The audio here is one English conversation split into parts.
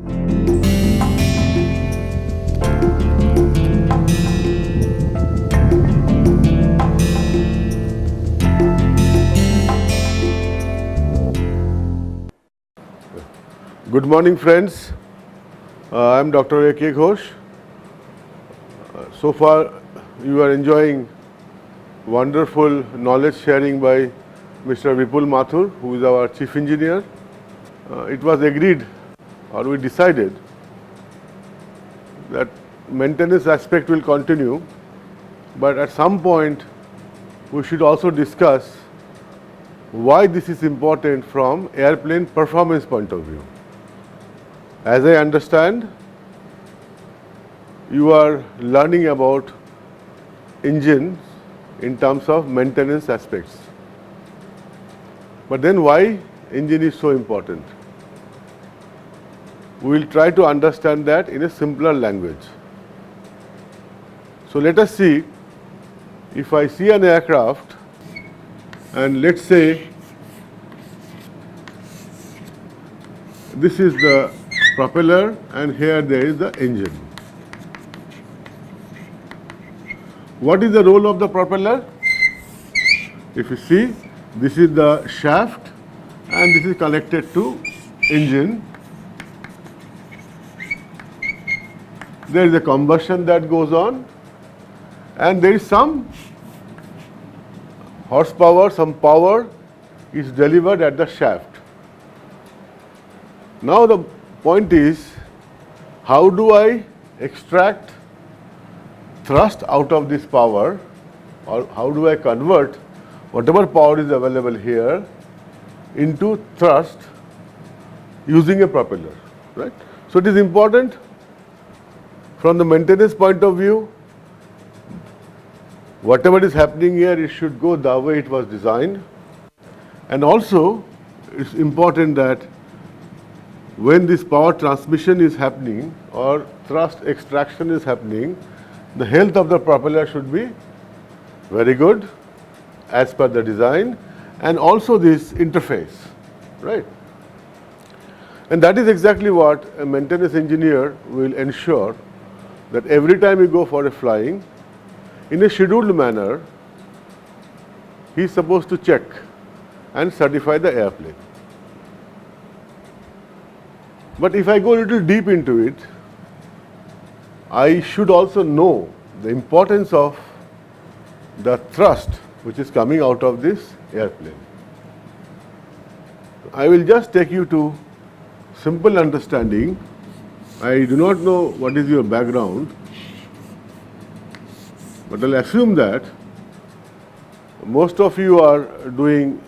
Good morning, friends. I am Dr. A.K. Ghosh. So far, you are enjoying wonderful knowledge sharing by Mr. Vipul Mathur, who is our Chief Engineer. It was agreed, or we decided, that maintenance aspect will continue, but at some point, we should also discuss why this is important from airplane performance point of view. As I understand, you are learning about engines in terms of maintenance aspects. But then why engine is so important? We will try to understand that in a simpler language. So let us see, if I see an aircraft and let's say this is the propeller and here there is the engine. What is the role of the propeller? If you see, this is the shaft and this is connected to engine. There is a combustion that goes on and there is some horsepower, some power is delivered at the shaft. Now the point is, how do I extract thrust out of this power, or how do I convert whatever power is available here into thrust using a propeller, right? So it is important from the maintenance point of view, whatever is happening here, it should go the way it was designed. And also, it's important that when this power transmission is happening or thrust extraction is happening, the health of the propeller should be very good as per the design, and also this interface, right? And that is exactly what a maintenance engineer will ensure, that every time you go for a flying, in a scheduled manner, he is supposed to check and certify the airplane. But if I go a little deep into it, I should also know the importance of the thrust which is coming out of this airplane. I will just take you to simple understanding. I do not know what is your background, but I'll assume that most of you are doing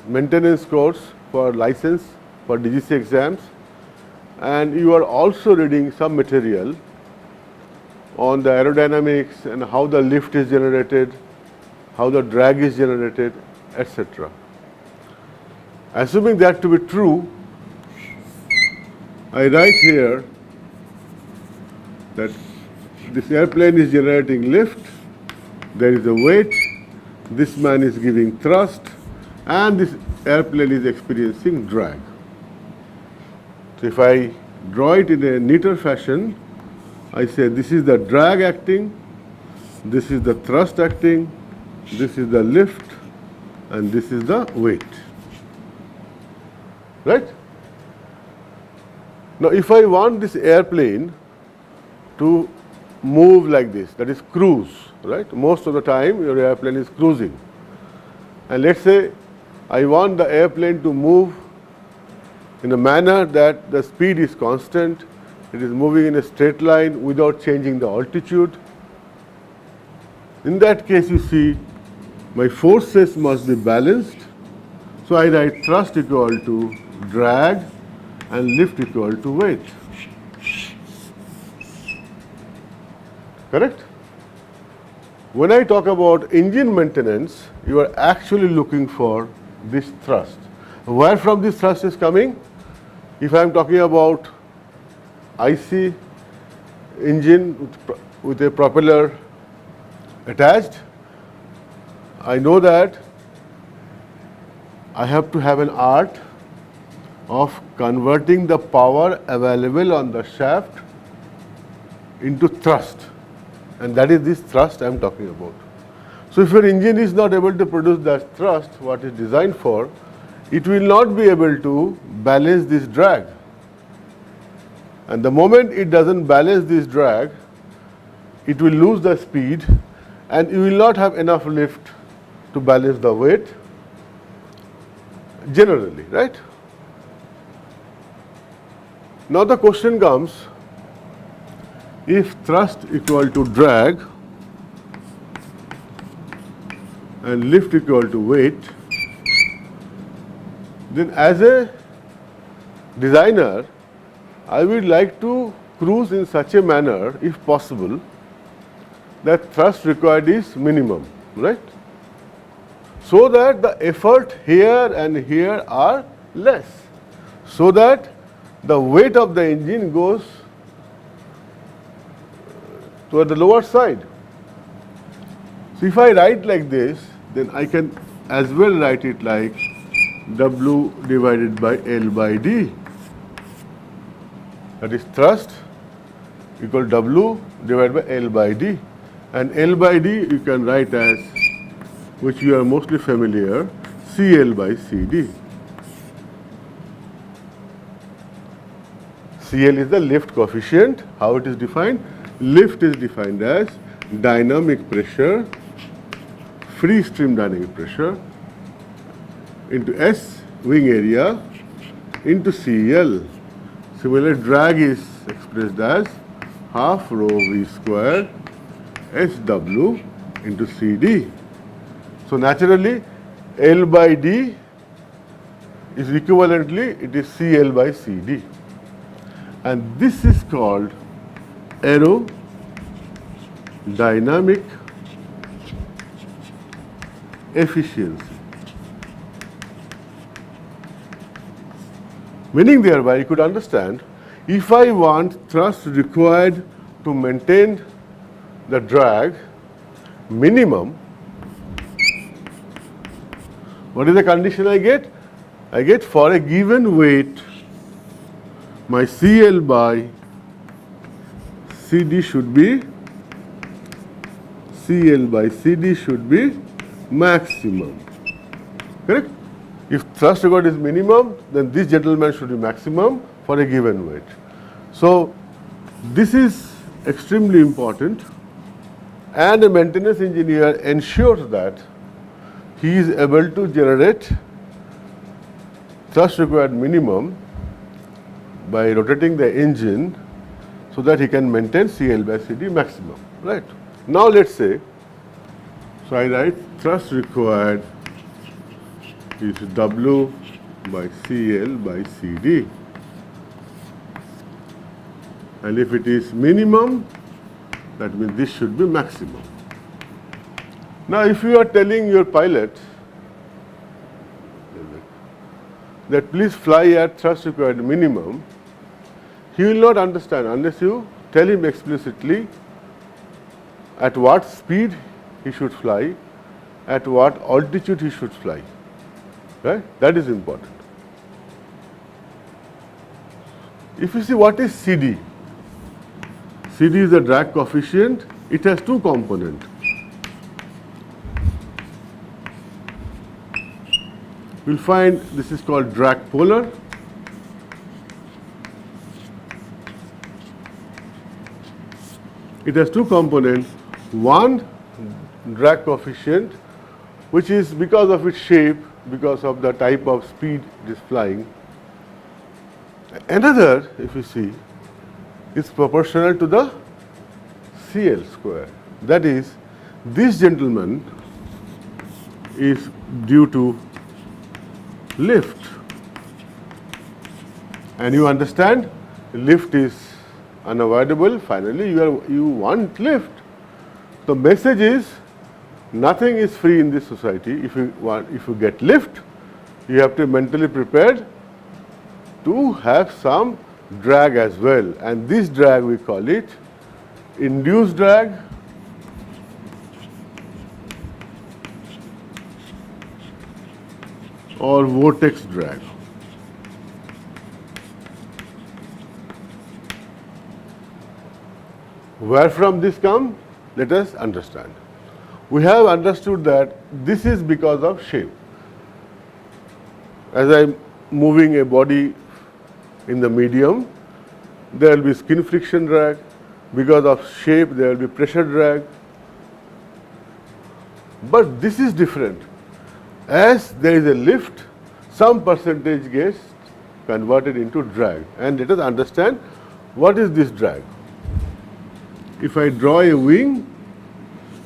maintenance course for license for DGC exams, and you are also reading some material on the aerodynamics and how the lift is generated, how the drag is generated, etc. Assuming that to be true, I write here that this airplane is generating lift, there is a weight, this man is giving thrust, and this airplane is experiencing drag. So if I draw it in a neater fashion, I say this is the drag acting, this is the thrust acting, this is the lift, and this is the weight. Right? Now if I want this airplane to move like this, that is cruise, right? Most of the time your airplane is cruising. And let's say I want the airplane to move in a manner that the speed is constant, it is moving in a straight line without changing the altitude. In that case, you see, my forces must be balanced. So I write thrust equal to drag and lift equal to weight. Correct? When I talk about engine maintenance, you are actually looking for this thrust. Where from this thrust is coming? If I am talking about IC engine with a propeller attached, I know that I have to have an art of converting the power available on the shaft into thrust, and that is this thrust I am talking about. So if your engine is not able to produce that thrust what is designed for, it will not be able to balance this drag. And the moment it doesn't balance this drag, it will lose the speed and you will not have enough lift to balance the weight generally, right? Now the question comes, if thrust equal to drag and lift equal to weight, then as a designer, I would like to cruise in such a manner, if possible, that thrust required is minimum, right? So that the effort here and here are less, so that the weight of the engine goes toward the lower side. So if I write like this, then I can as well write it like W divided by L by D. That is thrust equal W divided by L by D. And L by D you can write as, which you are mostly familiar, CL by CD. CL is the lift coefficient. How it is defined? Lift is defined as dynamic pressure, free stream dynamic pressure, into S, wing area, into CL. Similarly, drag is expressed as half rho V square SW into CD. So naturally, L by D is equivalently, it is CL by CD. And this is called aerodynamic efficiency. Meaning thereby you could understand, if I want thrust required to maintain the drag minimum, what is the condition I get? I get for a given weight, my CL by CD should be, CL by CD should be maximum. Correct? If thrust required is minimum, then this gentleman should be maximum for a given weight. So this is extremely important, and a maintenance engineer ensures that he is able to generate thrust required minimum by rotating the engine so that he can maintain CL by CD maximum, right? Now let's say, so I write thrust required is W by CL by CD, and if it is minimum, that means this should be maximum. Now if you are telling your pilot that please fly at thrust required minimum, he will not understand unless you tell him explicitly at what speed he should fly, at what altitude he should fly. Right? That is important. If you see what is CD, CD is the drag coefficient. It has two components. We'll find this is called drag polar. It has two components. One, drag coefficient, which is because of its shape, because of the type of speed it is flying. Another, if you see, is proportional to the CL square. That is, this gentleman is due to lift. And you understand, lift is unavoidable. Finally, you want lift. The message is, nothing is free in this society. If you get lift, you have to be mentally prepared to have some drag as well. And this drag, we call it induced drag or vortex drag. Where from this come? Let us understand. We have understood that this is because of shape. As I am moving a body in the medium, there will be skin friction drag. Because of shape, there will be pressure drag. But this is different. As there is a lift, some percentage gets converted into drag. And let us understand what is this drag. If I draw a wing,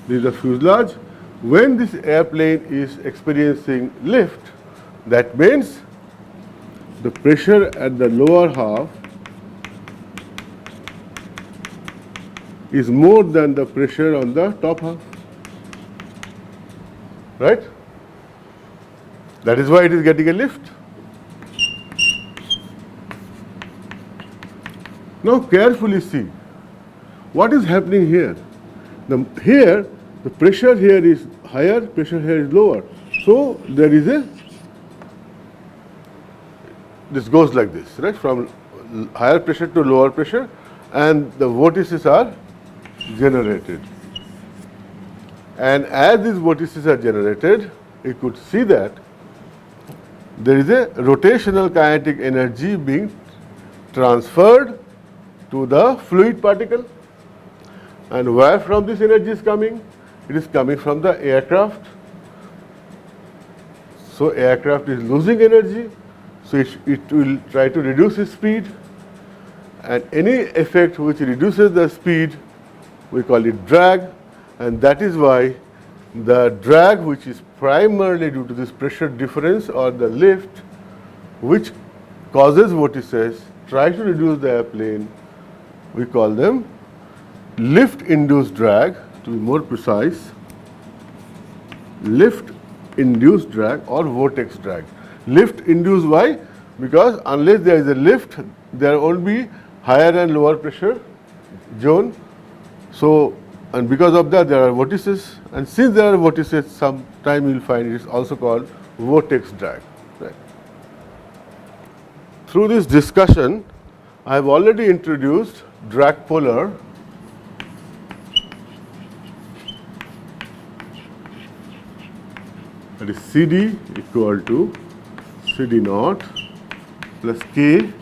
this is a fuselage. When this airplane is experiencing lift, that means the pressure at the lower half is more than the pressure on the top half. Right? That is why it is getting a lift. Now carefully see what is happening here. Here the pressure here is higher, pressure here is lower. So there is this goes like this, right? From higher pressure to lower pressure, and the vortices are generated. And as these vortices are generated, you could see that there is a rotational kinetic energy being transferred to the fluid particle. And where from this energy is coming? It is coming from the aircraft. So aircraft is losing energy, so it will try to reduce its speed. And any effect which reduces the speed, we call it drag. And that is why the drag, which is primarily due to this pressure difference or the lift, which causes vortices, try to reduce the airplane, we call them lift-induced drag, to be more precise, lift-induced drag or vortex drag. Lift-induced, why? Because unless there is a lift, there won't be higher and lower pressure zone. So, and because of that, there are vortices, and since there are vortices, sometime you will find it is also called vortex drag. Right. Through this discussion, I have already introduced drag polar. That is CD equal to CD naught plus K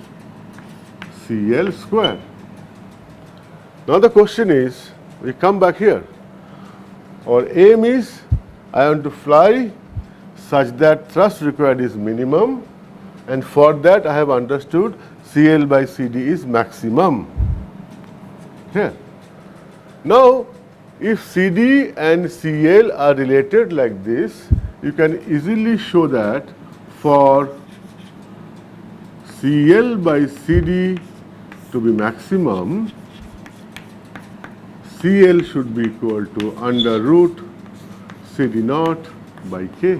CL square. Now the question is, we come back here. Our aim is, I want to fly such that thrust required is minimum, and for that I have understood CL by CD is maximum. Here. Now, if CD and CL are related like this, you can easily show that for CL by CD to be maximum, CL should be equal to under root CD naught by K.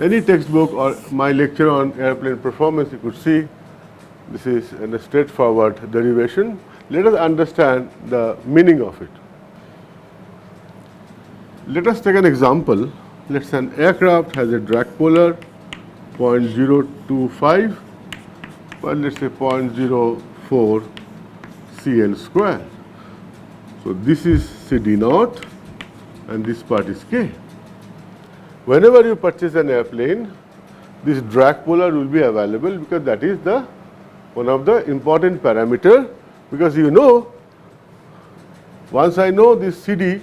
Any textbook or my lecture on airplane performance, you could see this is a straightforward derivation. Let us understand the meaning of it. Let us take an example. Let's say an aircraft has a drag polar 0.025, well, let's say 0.04 CL square. So this is CD naught and this part is K. Whenever you purchase an airplane, this drag polar will be available because that is one of the important parameter, because you know, once I know this CD,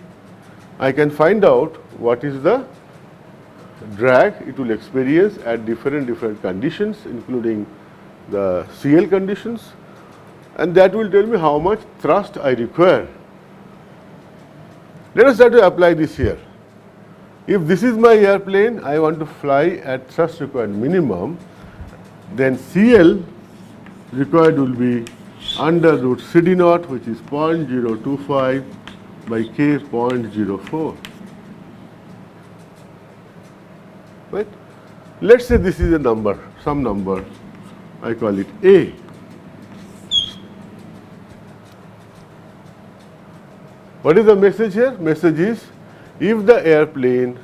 I can find out what is the drag it will experience at different conditions, including the CL conditions, and that will tell me how much thrust I require. Let us try to apply this here. If this is my airplane, I want to fly at thrust required minimum, then CL required will be under root CD naught, which is 0.025 by K 0.04. Right? Let's say this is a number, some number, I call it A. What is the message here? Message is, if the airplane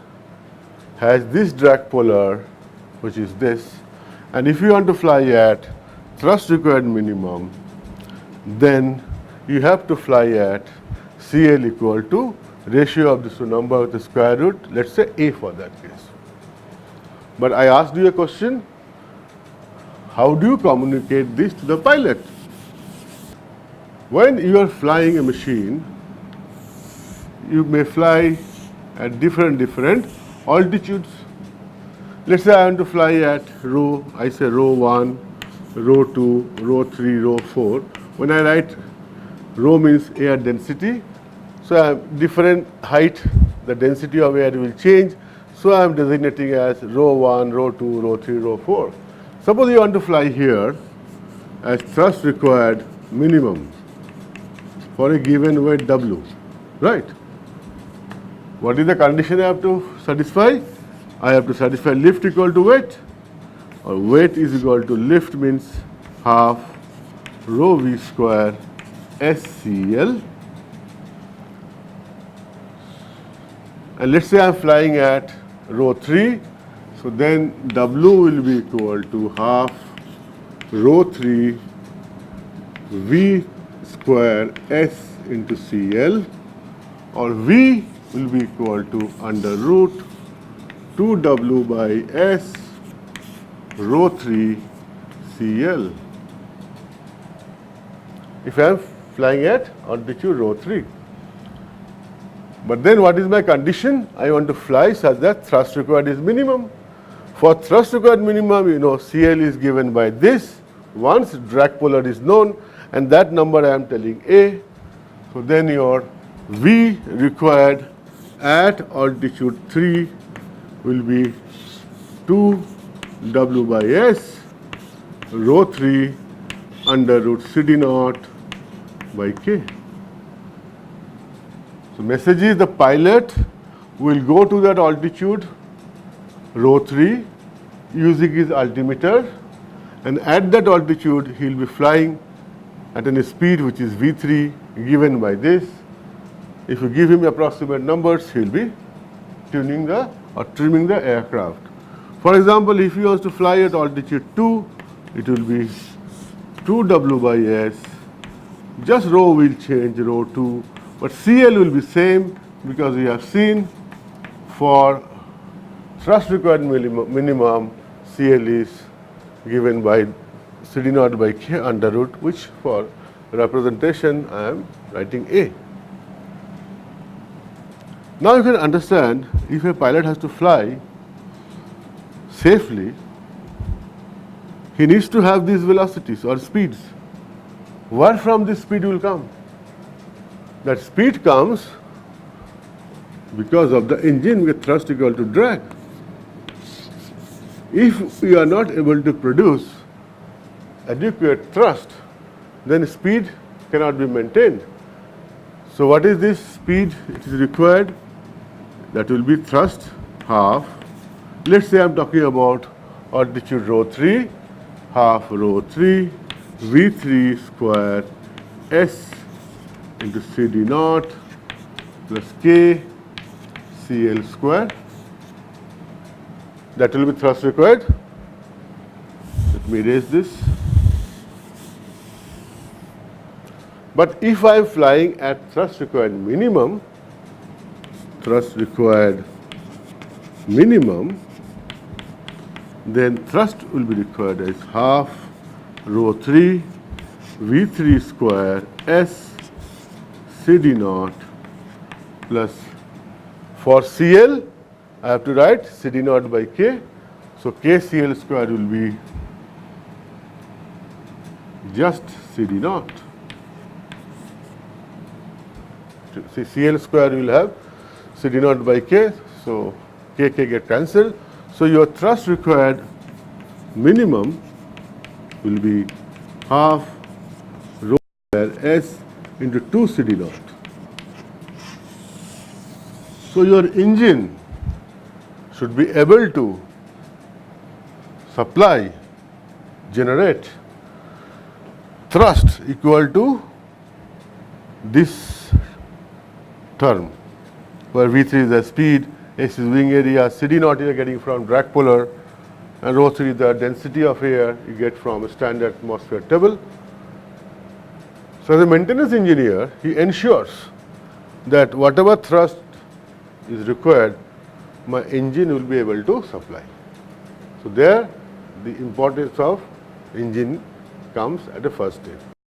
has this drag polar, which is this, and if you want to fly at thrust required minimum, then you have to fly at CL equal to ratio of this two number with the square root, let's say A for that case. But I asked you a question, how do you communicate this to the pilot? When you are flying a machine, you may fly at different altitudes. Let's say I want to fly at rho, I say rho 1, rho 2, rho 3, rho 4. When I write rho means air density, so I have different height, the density of air will change. So I am designating as rho 1, rho 2, rho 3, rho 4. Suppose you want to fly here as thrust required minimum for a given weight W, right? What is the condition I have to satisfy? I have to satisfy lift equal to weight, or weight is equal to lift means half rho V square SCL. And let's say I am flying at rho 3, so then W will be equal to half rho 3 V square S into CL, or V will be equal to under root 2W by S rho 3 CL. If I am flying at altitude rho 3. But then what is my condition? I want to fly such that thrust required is minimum. For thrust required minimum, you know, CL is given by this. Once drag polar is known, and that number I am telling A. So then your V required at altitude 3 will be 2W by S rho 3 under root CD naught by K. So message is the pilot will go to that altitude rho 3 using his altimeter, and at that altitude he will be flying at a speed which is V3 given by this. If you give him approximate numbers, he will be tuning the or trimming the aircraft. For example, if he wants to fly at altitude 2, it will be 2W by S, just rho will change, rho 2, but CL will be same, because we have seen for thrust required minimum, CL is given by CD naught by K under root, which for representation I am writing A. Now you can understand, if a pilot has to fly safely, he needs to have these velocities or speeds. Where from this speed will come? That speed comes because of the engine with thrust equal to drag. If we are not able to produce adequate thrust, then speed cannot be maintained. So what is this speed? It is required. That will be thrust half. Let's say I am talking about altitude rho 3, half rho 3 V3 square S into CD naught plus K CL square. That will be thrust required. Let me erase this. But if I am flying at thrust required minimum, then thrust will be required as half rho 3 V3 square S CD naught plus, for CL I have to write CD naught by K, so KCL square will be just CD naught. See, CL square will have CD naught by K, so KK get cancelled. So your thrust required minimum will be half rho square S into 2 CD naught. So your engine should be able to supply, generate thrust equal to this term, where V3 is the speed, S is wing area, CD naught you are getting from drag polar, and rho 3 is the density of air you get from a standard atmosphere table. So as a maintenance engineer, he ensures that whatever thrust is required, my engine will be able to supply. So there the importance of engine comes at the first stage.